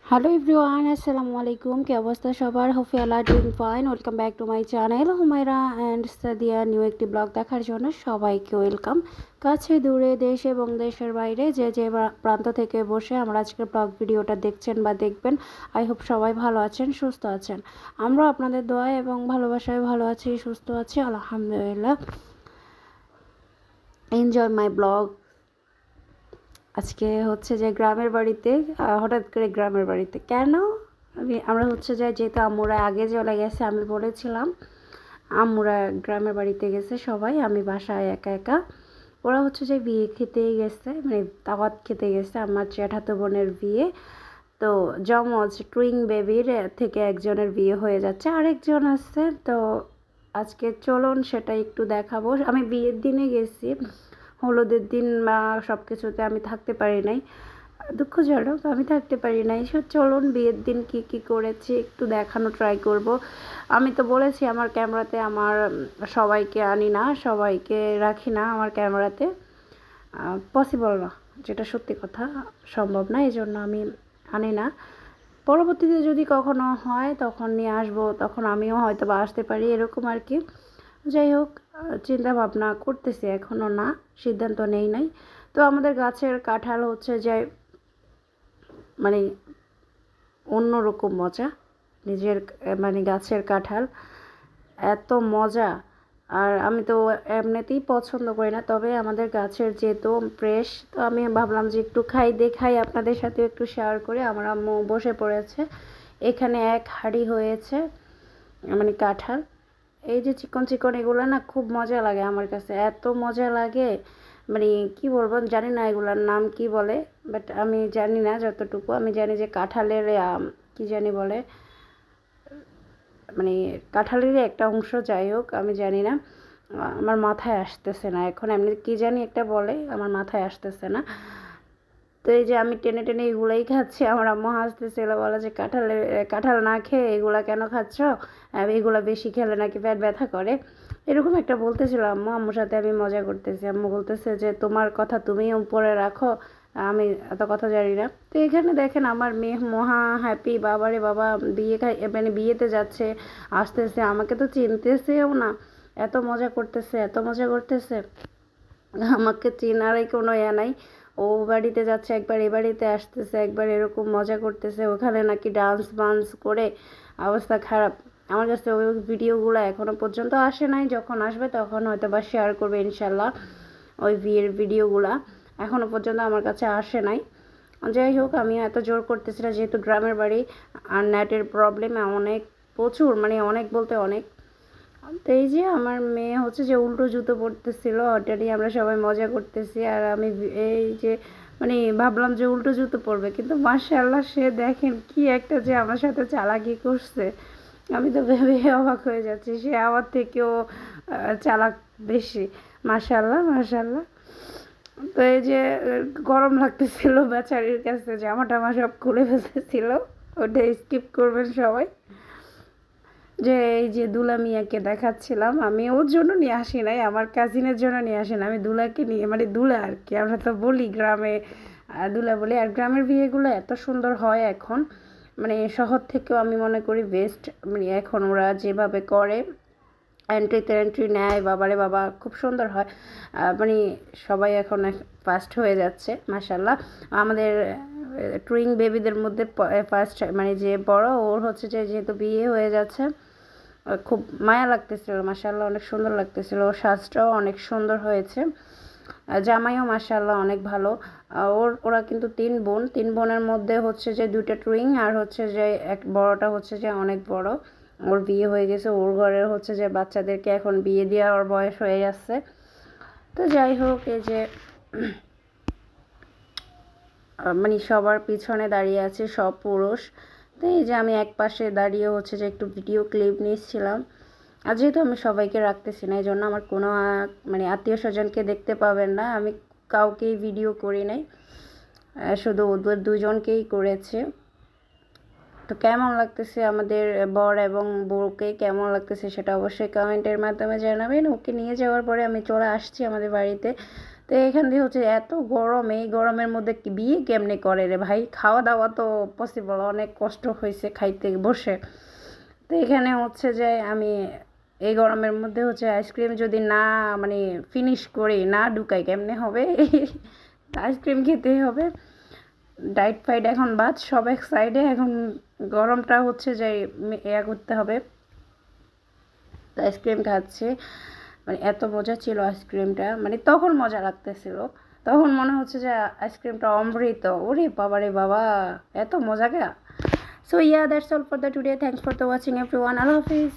Hello everyone, আসসালামু আলাইকুম। কি অবস্থা সবার? Hope you are doing fine. Welcome back to my channel Humaira and Sadia. New একটি ব্লগ দেখার জন্য সবাইকে ওয়েলকাম। কাছে দূরে, দেশ এবং দেশের বাইরে যে যে প্রান্ত থেকে বসে আমরা আজকের ব্লগ ভিডিওটা দেখছেন বা দেখবেন, আই হোপ সবাই ভালো আছেন, সুস্থ আছেন। আমরা আপনাদের দোয়া এবং ভালোবাসায় ভালো আছি, সুস্থ আছি, আলহামদুলিল্লাহ। Enjoy my blog. আজকে হচ্ছে যে গ্রামের বাড়িতে, হঠাৎ করে গ্রামের বাড়িতে কেন আমরা হচ্ছে যে, যেহেতু আম্মুরা আগে চলে গেছে, আমি বলেছিলাম আম্মুরা গ্রামের বাড়িতে গেছে সবাই, আমি বাসায় একা একা। ওরা হচ্ছে যে বিয়ে খেতেই গেছে, মানে দাওয়াত খেতে গেছে, আমার জ্যাঠাতো বোনের বিয়ে। তো জমজ টুইং বেবির থেকে একজনের বিয়ে হয়ে যাচ্ছে, আরেকজন আসছে। তো আজকে চলুন সেটা একটু দেখাবো। আমি বিয়ের দিনে গেছি, হলুদের দিন বা সব কিছুতে আমি থাকতে পারি নাই, দুঃখজনক আমি থাকতে পারি নাই। চলুন বিয়ের দিন কি কি করেছি একটু দেখানো ট্রাই করব। আমি তো বলেছি আমার ক্যামেরাতে, আমার সবাইকে আনি না, সবাইকে রাখি না আমার ক্যামেরাতে, পসিবল না, যেটা সত্যি কথা, সম্ভব না, এই জন্য আমি আনি না। পরবর্তীতে যদি কখনো হয় তখন নিয়ে আসবো, তখন আমিও হয়তো বা আসতে পারি, এরকম আর কি। যাই হোক, চিন্তা ভাবনা করতেছি, এখনও না, সিদ্ধান্ত নেই নাই। তো আমাদের গাছের কাঁঠাল হচ্ছে যে মানে অন্যরকম মজা, নিজের মানে গাছের কাঁঠাল এত মজা। আর আমি তো এমনিতেই পছন্দ করি না, তবে আমাদের গাছের যেহেতু ফ্রেশ, তো আমি ভাবলাম যে একটু খাই, দেখাই আপনাদের সাথে একটু শেয়ার করে। আমার আম্মু বসে পড়েছে, এখানে এক হাঁড়ি হয়েছে মানে কাঁঠাল। এই যে চিকন চিকন এগুলো না খুব মজা লাগে আমার কাছে, এত মজা লাগে, মানে কি বলবো জানি না এগুলোর নাম কি বলে, বাট আমি জানি না, যতটুকু আমি জানি যে কাঁঠালের কি জানি বলে, মানে কাঁঠালেরই একটা অংশ, যাই হোক আমি জানি না, আমার মাথায় আসতেছে না এখন, এমনি কি জানি একটা বলে, আমার মাথায় আসতেছে না। তো এই যে আমি টেনে টেনে এগুলাই খাচ্ছি, আমার আম্মু হাসতেছিল, বলে যে কাঁঠাল না খেয়ে এগুলা কেন খাচ্ছ, এগুলা বেশি খেলে নাকি পেট ব্যথা করে, এরকম একটা বলতেছিল আম্মু। আম্মুর সাথে আমি মজা করতেছি, আম্মু বলতেছে যে তোমার কথা তুমি উপরে রাখো, আমি এত কথা জানি না। তো এখানে দেখেন আমার মেয়ে মহা হ্যাপি, বাবারে বাবা, মানে বিয়েতে যাচ্ছে, আসতেছে, আমাকে তো চিনতেছেও না, এত মজা করতেছে, এত মজা করতেছে, আমাকে চেনারই কোনো ইয়ে নাই। ও বাড়িতে যাচ্ছে একবার, এ বাড়িতে আসতেছে একবার, এরকম মজা করতেছে, ওখানে নাকি ডান্স বান্স করে অবস্থা খারাপ। আমার কাছে ওই ভিডিওগুলো এখনও পর্যন্ত আসে নাই, যখন আসবে তখন হয়তো বা শেয়ার করবে ইনশাল্লাহ। ওই বিয়ের ভিডিওগুলো এখনও পর্যন্ত আমার কাছে আসে নাই। যাই হোক, আমি এত জোর করতেছিলাম যেহেতু গ্রামের বাড়ি, আর নেটের প্রবলেম অনেক, প্রচুর, মানে অনেক বলতে অনেক। তো এই যে আমার মেয়ে হচ্ছে যে উল্টো জুতো পরতেছিল, ওটা নিয়ে আমরা সবাই মজা করতেছি, আর আমি এই যে মানে ভাবলাম যে উল্টো জুতো পরবে, কিন্তু মাশাআল্লাহ সে দেখেন কি একটা যে আমার সাথে চালাকি করছে, আমি তো ভেবে অবাক হয়ে যাচ্ছি, সে আমার থেকেও চালাক বেশি, মাশাআল্লাহ মাশাআল্লাহ। তো এই যে গরম লাগতেছিল বেচারির কাছে, জামা টামা সব খুলে ফেলতেছিল, ওটা স্কিপ করবেন সবাই। যে এই যে দুলা মিয়াকে দেখাচ্ছিলাম, আমি ওর জন্য নিয়ে আসি নাই, আমার কাজিনের জন্য নিয়ে আসি না, আমি দুলাকে নিয়ে, মানে দুলা আর কি, আমরা তো বলি গ্রামে দুলা বলি। আর গ্রামের বিয়েগুলো এত সুন্দর হয় এখন, মানে শহর থেকেও আমি মনে করি বেস্ট, মানে এখন ওরা যেভাবে করে, এন্ট্রিতে এন্ট্রি নেয়, বাবারে বাবা খুব সুন্দর হয়, মানে সবাই এখন ফার্স্ট হয়ে যাচ্ছে মাশাল্লাহ। আমাদের টুইং বেবিদের মধ্যে ফার্স্ট মানে যে বড়, ওর হচ্ছে যে যেহেতু বিয়ে হয়ে যাচ্ছে, খুব মায়া লাগতেছিল, মাশাআল্লাহ অনেক সুন্দর লাগতেছিল, ওর সাজটাও অনেক সুন্দর হয়েছে, জামাইও মাশাআল্লাহ অনেক ভালো। ওরা কিন্তু তিন বোন, তিন বোনের মধ্যে হচ্ছে যে দুইটা টুইং, আর হচ্ছে যে এক বড়টা হচ্ছে যে অনেক বড়, ওর বিয়ে হয়ে গেছে, ওর ঘরের হচ্ছে যে বাচ্চাদেরকে এখন বিয়ে দেওয়ার বয়স হয়ে যাচ্ছে। তো যাই হোক, এই যে মানে সবার পিছনে দাঁড়িয়ে আছে সব পুরুষ। তো এই যে আমি এক পাশে দাঁড়িয়ে হচ্ছে যে একটু ভিডিও ক্লিপ নিচ্ছিলাম, আর যেহেতু আমি সবাইকে রাখতেছি না, এই জন্য আমার কোনো মানে আত্মীয় স্বজনকে দেখতে পাবেন না, আমি কাউকেই ভিডিও করি নাই, শুধু ওদের দুজনকেই করেছে। তো কেমন লাগতেছে আমাদের বর এবং বউকে, কেমন লাগতেছে সেটা অবশ্যই কমেন্টের মাধ্যমে জানাবেন। ওকে নিয়ে যাওয়ার পরে আমি চলে আসছি আমাদের বাড়িতে। তো এখান দিয়ে হচ্ছে এত গরম, এই গরমের মধ্যে কি বিয়ে কেমনে করে রে ভাই, খাওয়া দাওয়া তো পসিবল, অনেক কষ্ট হয়েছে খাইতে বসে। তো এখানে হচ্ছে যে আমি এই গরমের মধ্যে হচ্ছে আইসক্রিম যদি না মানে ফিনিশ করি, না ঢুকাই, কেমনে হবে? আইসক্রিম খেতেই হবে। ডাইট ফাইট এখন বাদ, সব এক সাইডে, এখন গরমটা হচ্ছে যে ইয়া করতে হবে। তো আইসক্রিম খাচ্ছি, মানে এত মজা ছিল আইসক্রিমটা, মানে তখন মজা লাগতেছিল, তখন মনে হচ্ছে যে আইসক্রিমটা অমৃত, ওরে বাবা রে বাবা, এত মজা কে। So yeah that's all for the today, thanks for the watching everyone, আল্লাহ হাফিজ।